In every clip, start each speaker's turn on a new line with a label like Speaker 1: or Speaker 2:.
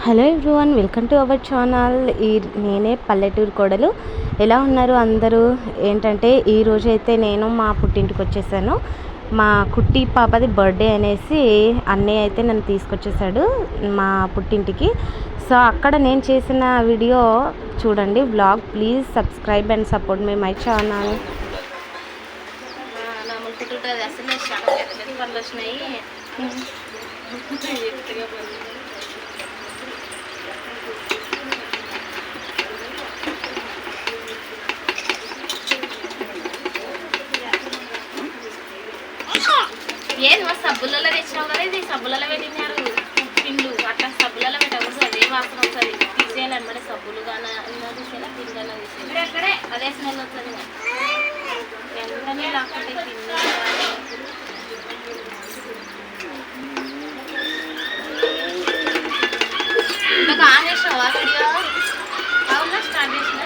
Speaker 1: Hello everyone, welcome to our channel. నేనే పల్లెటూరు కోడలు. ఎలా ఉన్నారు అందరూ? ఏంటంటే ఈరోజు అయితే నేను మా పుట్టింటికి వచ్చేసాను. మా కుట్టి పాపది బర్త్డే అనేసి అన్నయ్య అయితే నన్ను తీసుకొచ్చేసాడు మా పుట్టింటికి. సో అక్కడ నేను చేసిన వీడియో చూడండి, vlog. Please subscribe and support me my channel.
Speaker 2: ఏది సబ్బులలో తెచ్చినావు కదా, ఇది సబ్బులలో పెట్టినారు పిండు. అట్లా సబ్బులలో పెట్టకూడదు, అదే వాసన వస్తుంది. తీసేయాలన్నమాట సబ్బులు కానీ తీసేయాలి, పిండి తీసేయాలి. అక్కడే అదే స్మెల్ వస్తుంది. వెంటనే లేకపోతే పిండి ఇంకా ఆన్ చేసినావా వీడియో? అవునా, స్టార్ట్ చేసిన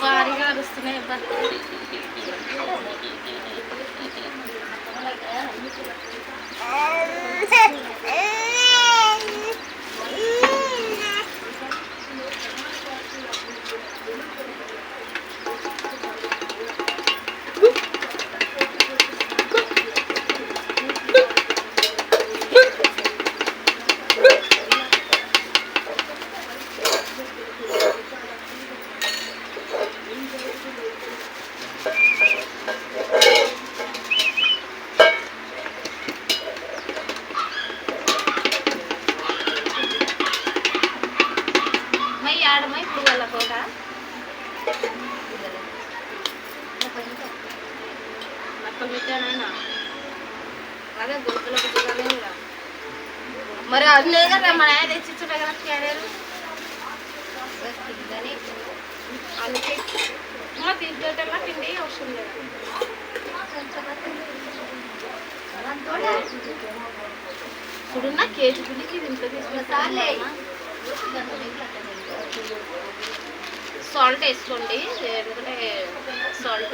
Speaker 2: భారీగా అరుస్తున్నాయి. ఆడమై ఇప్పుడు వాళ్ళ కోట నప్పలు పెట్టానైనా అదే గొంతులో పెట్టుగానే కూడా మరి అది లేదు కదా, మన ఆయన తెచ్చిచ్చుంటే కదా క్యారియర్ తిందని అందుకే తీసుకెళ్ళా పిండి అవసరం లేదు. ఇప్పుడున్న కేజీ పిండికి ఇంట్లో తీసుకుంటా. సాల్ట్ వేసుకోండి, ఎందుకంటే సాల్ట్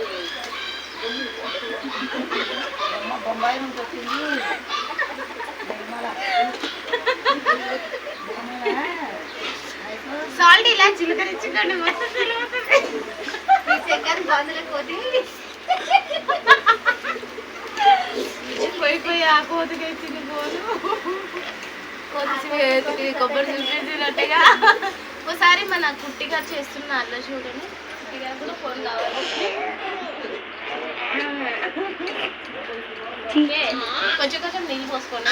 Speaker 2: సాల్ట్ ఇలా చిలకరించుకోండి, మొత్తం పోయి ఆ కోతికి వచ్చింది పోను. కోతి కొబ్బరి చూపించినట్టుగా ఒకసారి మన కుట్టి గారు చేస్తున్న అట్లా చూడండి. కుట్టి గారు కూడా ఫోన్ కావాలి. కొంచెం కొంచెం నీళ్ళు పోసుకోండి.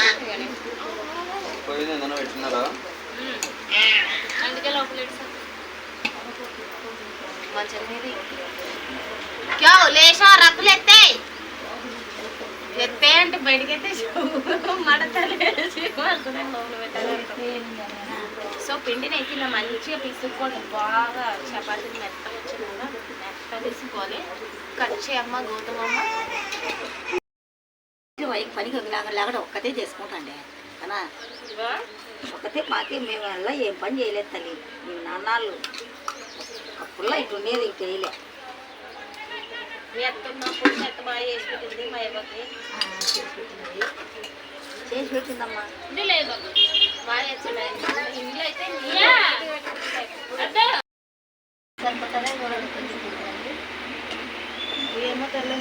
Speaker 2: అందుకే లోపల క్యో లేచా రక్కులు ఎత్తాయి అంటే బయటకైతే మడతలేసి లోపల పెట్టాలి. సో పిండిని అయితే ఇలా మంచిగా పిసుకోండి, బాగా చపాతీని మెత్తగా వచ్చినాక మెత్త తీసుకోవాలి. కట్ చేయమ్మ గౌతమమ్మ.
Speaker 3: పనికి లేకుండా ఒక్కతే చేసుకుంటాండి కదా, ఒక్కతే మాకే మేము వల్ల ఏం పని చేయలేదు తల్లి. మేము నాన్నాళ్ళు అప్పుల్లో ఇటు ఉండేది, ఇటు చేయలే.
Speaker 2: మీ అత్తమ్మప్పుడు మెత్త బాగా చేసి పెట్టింది మా అయ్యకి,
Speaker 3: చేసి పెట్టిందమ్మా.
Speaker 2: ఇది లేదు బాగా చేస్తాడు ఇంట్లో అయితే
Speaker 3: సరిపడతానే
Speaker 2: ఏమో తెల్ల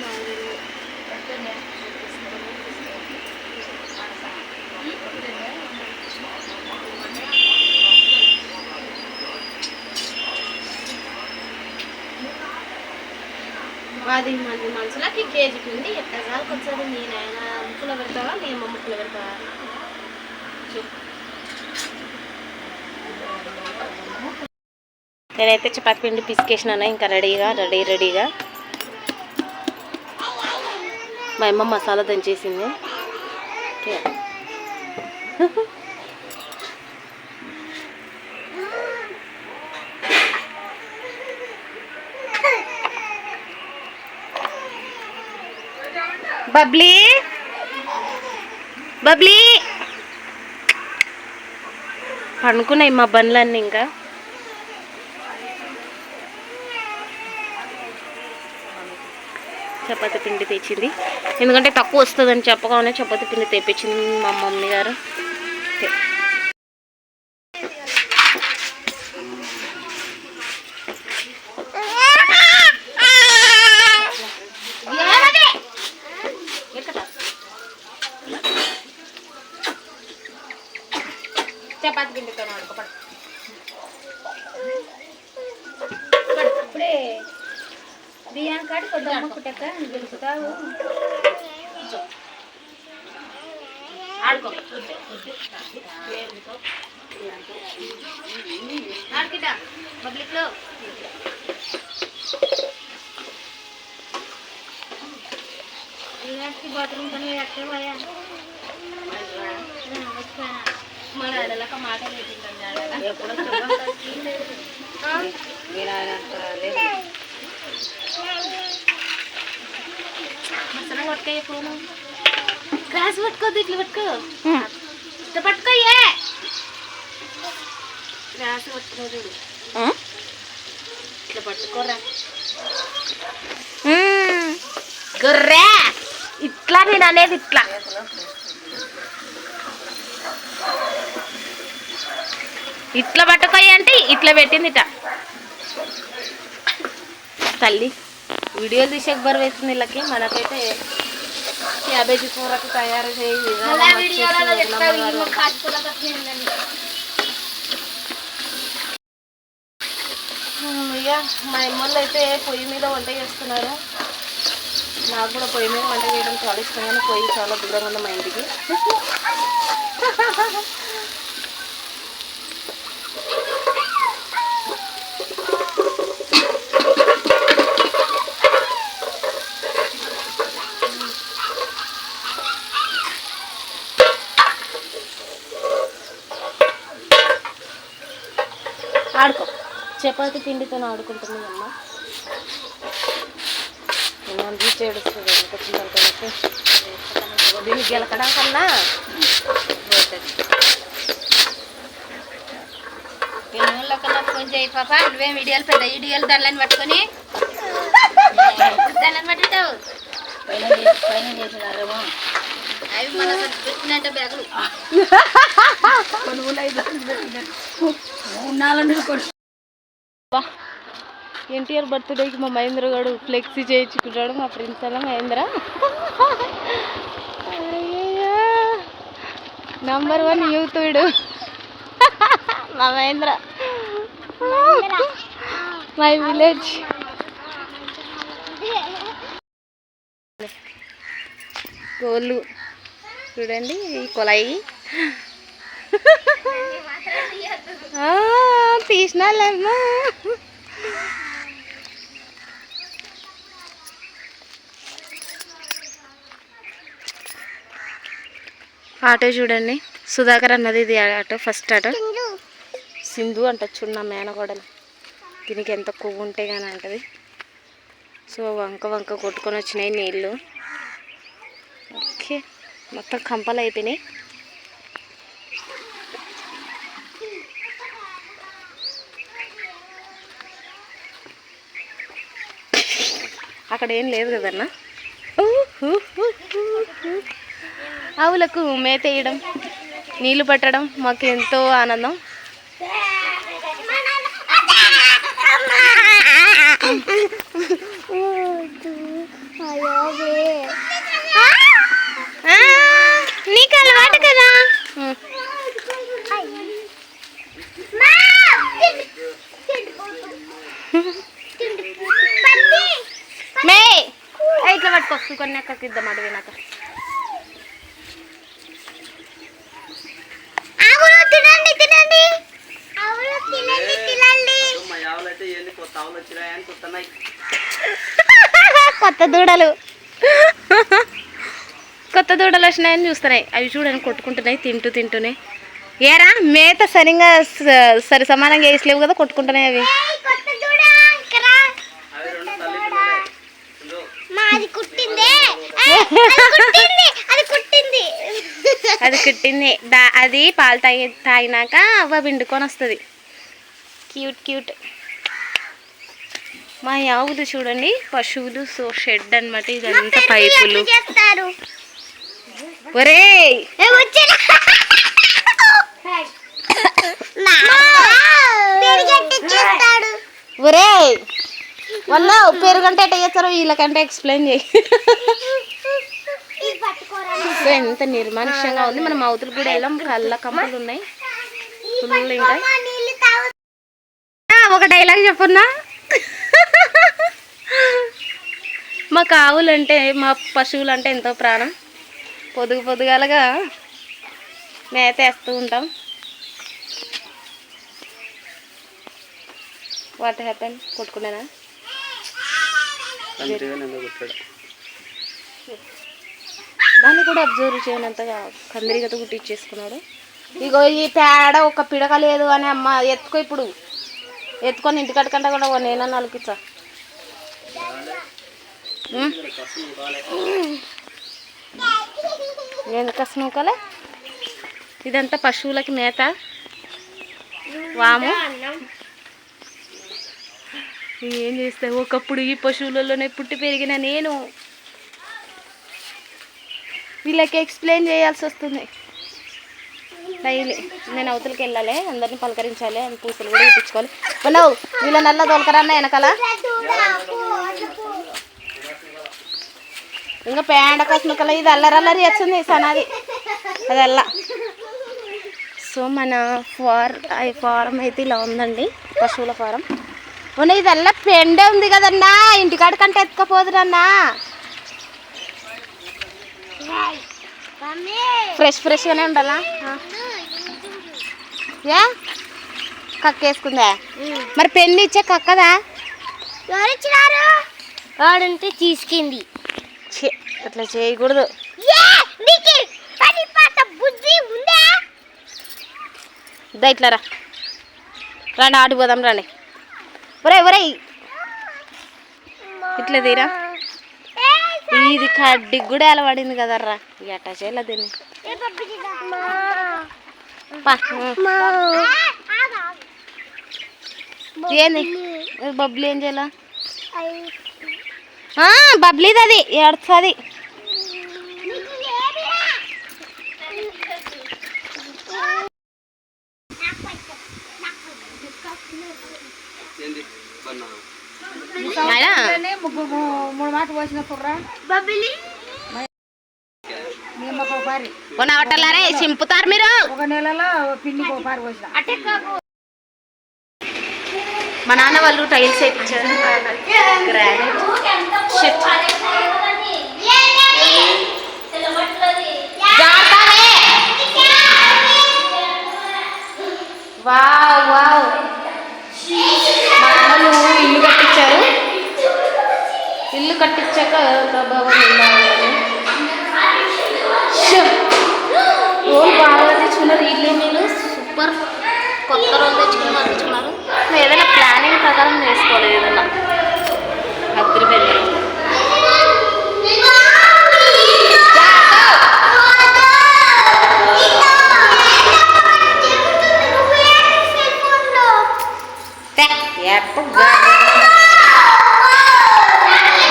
Speaker 2: అది మంది మనుషులకి కేజీ పిండి ఎక్కడ సార్కి వచ్చేది. నేనైన ముక్కులో పెడతావా, మేము ముక్కులో పెడతావా చెప్పు.
Speaker 1: నేనైతే చపాతి పిండి పిసికేసినాను, ఇంకా రెడీగా. మా అమ్మ మసాలా దంచేసింది. బబ్లీ పండుకున్నాయి మా బండ్లన్నీ. ఇంకా చపాతీ పిండి తెచ్చింది. ఎందుకంటే తక్కువ వస్తుందని చెప్పగానే చపాతీ పిండి తెప్పించింది మా మమ్మీ గారు.
Speaker 2: చపాతీ పిండితో ఆడుకోపడు. ఇప్పుడే బియ్యం కాడి కొద్దిగా అమ్ముకుంటాక గెలుపుతావు. ఆడుకో ఆడుకిట పబ్లిక్లో. బాత్రూమ్ పని ఎక్కడ పోయా మన ఆడలక మాట మసన పట్టుకోయే ఫోను. గ్లాస్ పట్టుకోద్దు, ఇట్లా పట్టుకో. ఇట్లా పట్టుకోయే గ్లాస్ పట్టుకో. చూడు ఇట్లా పట్టుకోరా గొర్రె. ఇట్లా నేను అనేది ఇట్లా. ఇట్లా పట్టుకోయి అంటే ఇట్లా పెట్టిందిట తల్లి. వీడియోలు తీసే బరువు వేస్తుంది వీళ్ళకి. మనకైతే క్యాబేజీ కూరకు తయారు చేయి ఇక మా అమ్మోళ్ళు అయితే పొయ్యి మీద వంట చేస్తున్నారు. నాకు కూడా పొయ్యి మీద వంట చేయడం చాలా ఇష్టం, కానీ పొయ్యి చాలా దూరంగా ఉంది మా ఇంటికి. ఆడుకో. చపాతి పిండితో ఆడుకుంటుంది అమ్మ. నేను రీచ్ ఏడుస్తుంది ఎందుకు దీన్ని గెలకడం కన్నా పెళ్ళ కన్నా ఫోన్ చేయి పాప. నువ్వేం వీడియోలు పెద్ద వీడియోలు దండలని పట్టుకొని దండని పట్టుతావు. అవి మన పెట్టినట్టు బ్యాగులు
Speaker 1: ఎన్టీఆర్ బర్త్డేకి మా మహేంద్ర గారు ఫ్లెక్సీ చేయించుకుంటాడు. మా ఫ్రెండ్స్ అలా మహేంద్ర #1 యూత్ వీడు మా మహేంద్ర. My village. కోళ్ళు చూడండి, ఈ కొలాయి తీసినాలేమ్మా. ఆటో చూడండి, సుధాకర్ అన్నది ఇది ఆటో. ఫస్ట్ ఆటో సింధు అంట చూడు నా మేనగోడలు. దీనికి ఎంత కొవ్వు ఉంటే కానీ అంటది. సో వంక వంక కొట్టుకొని వచ్చినాయి నీళ్ళు. ఓకే, మొత్తం కంపలు అయిపోయినాయి. అక్కడ ఏం లేదు కదన్నా. ఆవులకు మేత వేయడం, నీళ్ళు పట్టడం మాకు ఎంతో ఆనందం. నీకు అలవాటు కదా. మే ఇట్లా పట్టుకొస్తు కొన్ని అక్కకి ఇద్దాం అడవి నాకు. కొత్త దూడలు వచ్చినాయని చూస్తున్నాయి. అవి చూడని కొట్టుకుంటున్నాయి తింటూనే. ఏరా మేత సరిగా సరి సమానంగా వేసలేవు కదా, కొట్టుకుంటున్నాయి అవి. అది కుట్టింది. అది పాలు తాగినాక అవ్వ పిండుకొని వస్తుంది. క్యూట్. మా ఆవులు చూడండి, పశువులు. సో షెడ్ అన్నమాట ఇదంతా, పైపులు. ఒరే ఒరే వల్ల పెరుగంటే ఎట్ట చేస్తారో వీళ్ళకంటే ఎక్స్ప్లెయిన్ చేయి. సో ఎంత నిర్మానుష్యంగా ఉంది. మనం అవతలు కూడా వెళ్ళాం, కళ్ళ కంపలు ఉన్నాయి ఫుల్. ఇంకా ఒక డైలాగ్ చెప్పున్నా. మాకు ఆవులంటే, మా పశువులు అంటే ఎంతో ప్రాణం. పొద్దుగాలగా మేత వేస్తూ ఉంటాం. What happen? కొట్టుకున్నానా? దాన్ని కూడా అబ్జర్వ్ చేయనంతగా కందిరిగత కుట్టించేసుకున్నాడు. ఇగో ఈ పేడ ఒక పిడక లేదు అని అమ్మ ఎత్తుకో, ఇప్పుడు ఎత్తుకొని ఇంటికట్టుకంటే కూడా నేనన్నా అలికిచ్చా. ఎందుకు కష్టం కాలే? ఇదంతా పశువులకి మేత. వాము ఏం చేస్తే, ఒకప్పుడు ఈ పశువులలోనే పుట్టి పెరిగిన నేను వీళ్ళకి ఎక్స్ప్లెయిన్ చేయాల్సి వస్తుంది డైలీ. నేను అవతలకి వెళ్ళాలి, అందరిని పలకరించాలి, అని పూసలు కూడా ఇప్పించుకోవాలి. మనం వీళ్ళ నల్ల దొలకరన్నా వెనకాల ఇంకా పేండ కసనకల ఇది అల్లరల్లరి వచ్చింది సనాది అదల్లా. సో మన ఫారం అయితే ఇలా ఉందండి, పశువుల ఫారం. మొన్న ఇదల్లా పెండే ఉంది కదన్నా, ఇంటికాడికంటే ఎత్తుకపోదురన్నా. ఫ్రెష్గానే ఉండాలా? ఏ కక్కేసుకుందా? మరి పెన్ను ఇచ్చే కక్కదా?
Speaker 2: వాడుంటే తీసుకుంది.
Speaker 1: అట్లా చేయకూడదు. ఇట్లారా రండి, ఆడిపోదాం రండి. ఒరే ఇట్లా తీరా. ఇది కడ్డికి కూడా అలవాడింది కదర్రా, ఎట్టా చేయలే దీన్ని. ఏంది బబ్లీ ఏం చేయాల? బబ్లీది అది ఏడుస్తుంది. కొనవటలారే చింపుతారు మీరు. ఒక నెలలో పిండి మా నాన్న వాళ్ళు టైల్స్ వేయించారు. Granite wow wow. మా అమ్మలు ఇల్లు కట్టించారు. ఇల్లు కట్టించాక ప్రభావం రోల్ బాగా తెచ్చుకున్నారు. ఇల్లు మీరు సూపర్ కొత్త రోల్ తెచ్చుకున్నారు. ఏదైనా ప్లానింగ్ ప్రకారం చేసుకోవాలి. ఏదైనా అద్దరి పెళ్ళి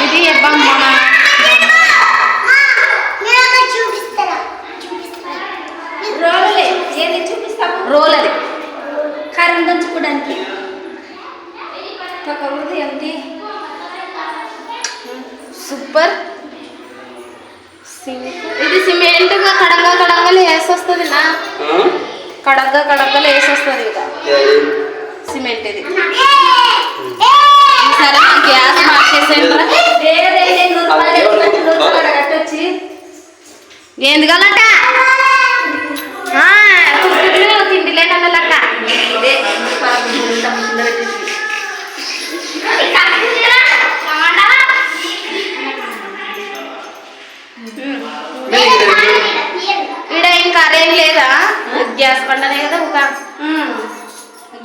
Speaker 1: ఇది రోల్, అది కారం దంచుకోవడానికి. సూపర్. ఇది సిమెంట్ కడంగా వేసొస్తుంది నా, కడంగా వేసొస్తుంది ఇక సిమెంట్. ఇది సరే గ్యాస్ మార్చేసేయండి. ఏంది కావాలంట? తిండి లేదన్న లెక్క. ఈడ ఇంకా అరేం లేదా? గ్యాస్ బండనే కదా ఒక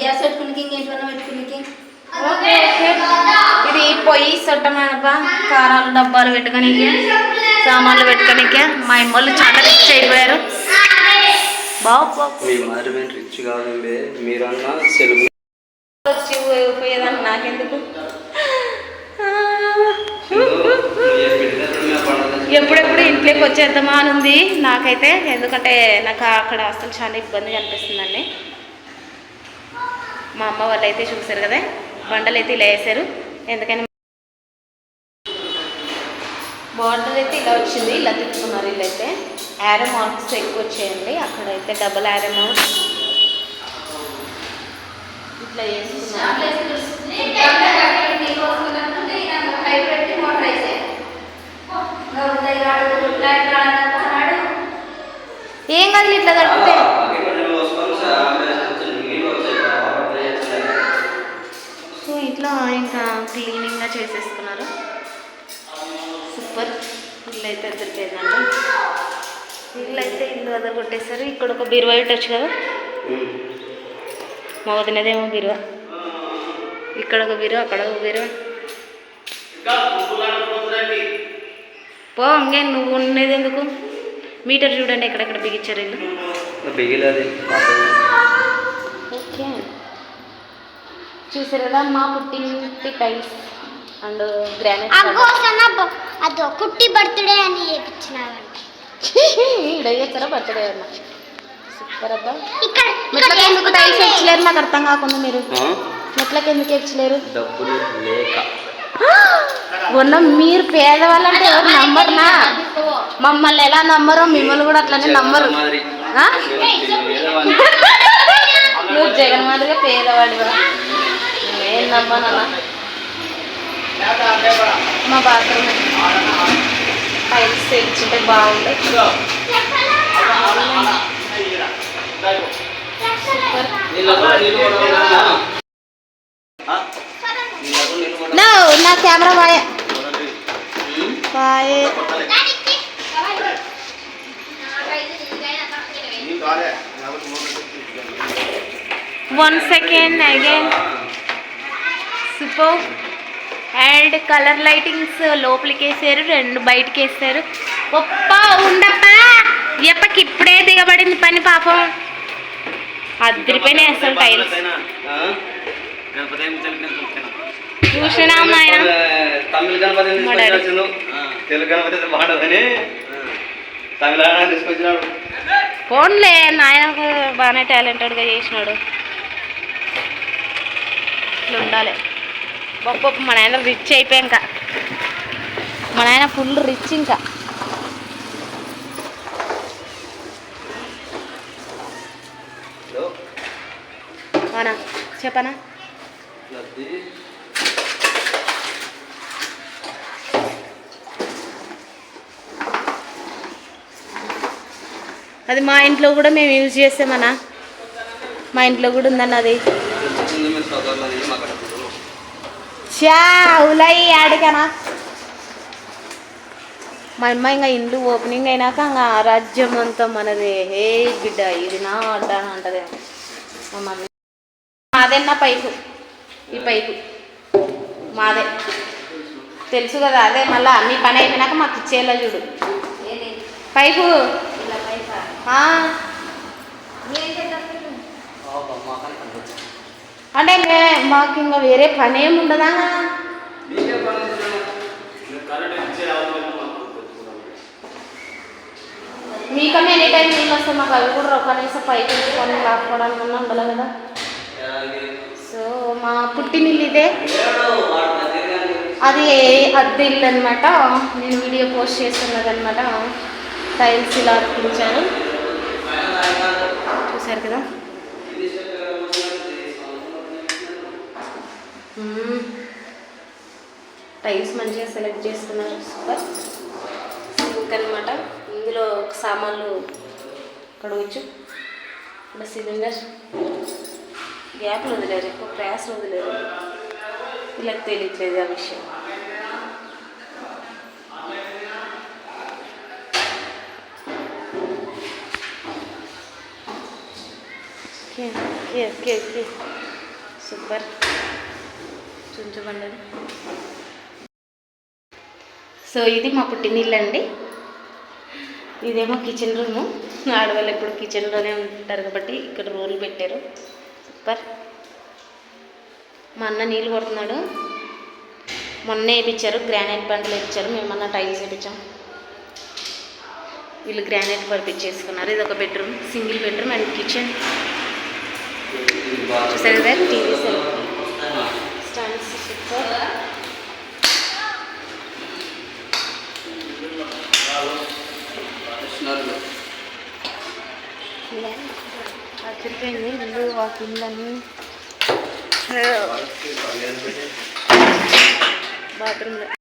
Speaker 1: గ్యాస్ పెట్టుకునికి ఇంకేంటన్నా పెట్టుకునికి. ఇది పొయ్యి సొట్టమబ్బా, కారాలు డబ్బాలు పెట్టుకోనికి, సామాన్లు పెట్టుకోనికి. మా అమ్మోళ్ళు చాలా రిచ్ అయిపోయారు. పోయేదాన్ని నాకెందుకు. ఇంట్లోకి వచ్చేద్దామా అని ఉంది నాకైతే, ఎందుకంటే నాకు అక్కడ అసలు చాలా ఇబ్బందిగా అనిపిస్తుందండి. మా అమ్మ వాళ్ళు అయితే చూసారు కదా, బండలు అయితే ఇలా వేసారు. ఎందుకని బార్డర్ అయితే ఇలా వచ్చింది, ఇలా తిప్పుకున్నారు. ఇల్లు అయితే యారో మార్క్స్ ఎక్కువ వచ్చాయండి, అక్కడైతే డబుల్ యారో మార్క్స్ ఇట్లా వేసుకున్నారు. ఏం కాదు ఇట్లా కడితే. సో ఇట్లా ఇంకా క్లీనింగ్గా చేసేసుకున్నారు. సూపర్. ఇల్లు అయితే ఎదురుపోయిందండి. ఇల్లు అయితే ఇల్లు వదలు కొట్టేశారు. ఇక్కడ ఒక బీరువా పెట్టచ్చు కదా, మా వదినదేమో బీరువా. ఇక్కడ ఒక బీరువా, అక్కడ ఒక బీరువా. పో ఇంకే, నువ్వు ఉండేది ఎందుకు? మీటర్ చూడండి ఎక్కడెక్కడ బిగించారు ఇల్లు. ఓకే, చూసారు కదా మా పుట్టింటి టైల్స్ అండ్ గ్రానైట్.
Speaker 4: అదో కుట్టి బర్త్డే అని చేయించినారంట.
Speaker 1: ఇక్కడ చేస్తారా బర్త్డే అన్న? సూపర్ అబ్బా. మెట్లకి ఎందుకు టైల్స్ ఇచ్చలేరు నాకు అర్థం కాకుండా. మీరు మెట్లకి ఎందుకు ఇచ్చలేరు?
Speaker 5: డబ్బులు లేక.
Speaker 1: ఉన్న మీరు పేదవాళ్ళు అంటే ఎవరు నమ్మరునా? మమ్మల్ని ఎలా నమ్మరో మిమ్మల్ని కూడా అట్లనే నమ్మరు. నువ్వు జగన్ మాదిరిగా పేదవాడివా? నేను నమ్మనన్నా. మా బాత్రూమ్ టైల్స్ ఇచ్చుంటే బాగుండే. నా camera bye bye. 1 second again. Super. And colour lightings లోపలికి వేసారు, 2 బయటకి వేసారు. ఒప్ప ఉండప్పా ఎప్పకి ఇప్పుడే దిగబడింది పని పాపం. అదిరిపోయినాయి అసలు టైల్స్. చూసినా నాయన
Speaker 5: తమిళ గణపతి తెలుగు గణపతి బాగుంటుందని తమిళనాడు తీసుకొచ్చినాడు.
Speaker 1: ఫోన్లే నాయనకు బాగానే టాలెంటెడ్గా చేసినాడు. ఇట్లా ఉండాలి. గొప్ప మా నాయన రిచ్ అయిపోయాక, మా నాయన ఫుల్ రిచ్. ఇంకా అవునా చెప్పనా? అది మా ఇంట్లో కూడా మేము యూజ్ చేస్తామన్నా. మా ఇంట్లో కూడా ఉందన్న అది. చా ఉలై ఆడికనా. మా అమ్మ ఇంకా ఇండ్లు ఓపెనింగ్ అయినాక ఇంకా రాజ్యం అంతా మనది. హే బిడ్డ ఇది నా అడ్డా అని అంటది మా మమ్మీ. మాదేనా పైపు, ఈ పైపు మాదే తెలుసు కదా. అదే మళ్ళీ అన్ని పని అయిపోయినాక మాకు ఇచ్చేలా చూడు పైపు. అంటే మాకు ఇంకా వేరే పని ఏమి ఉండదా? మీకన్నా ఎనీ టైం నీళ్ళు వస్తాయి, మాకు అవి కూడా కనీసం పైకి తీసుకొని లాక్కోవడానికి ఉండాలి కదా. సో మా పుట్టినిల్లు ఇదే. అది అద్దె ఇల్లు అనమాట. నేను వీడియో పోస్ట్ చేస్తున్నది అనమాట. టైల్స్ ఇలా అతికించాను చూసారు కదా. టైల్స్ మంచిగా సెలెక్ట్ చేసుకున్నారు. సూపర్. సింక్ అనమాట. ఇందులో సామాన్లు కడవచ్చు. ఇక్కడ సిలిండర్ గ్యాప్లు వదిలేరు, ఎక్కువ ప్యాస్లు వదిలేరు. ఇలా తెలియట్లేదు ఆ విషయం. Okay okay okay okay super. చుంచుబండది. సో ఇది మా పుట్టినిల్లు అండి. ఇదేమో కిచెన్ రూము. ఆడవాళ్ళు ఎప్పుడు కిచెన్లోనే ఉంటారు కాబట్టి ఇక్కడ రోలు పెట్టారు. సూపర్. మా అన్న నీళ్ళు కొడుతున్నాడు. మొన్న వేయించారు, గ్రానైట్ బండ్లు వేయించారు. మేమన్నా టైల్స్ వేయించాం. వీళ్ళు గ్రానైట్ వర్క్ ఇచ్చేసుకున్నారు. ఇది ఒక bedroom, single bedroom and kitchen. చూసారు కదా టీవీ సెల్ఫ్ స్టాండ్స్ సూపర్. అదిరిపోయింది ఇల్లు, వాకిళ్ళని, బాత్రూమ్లో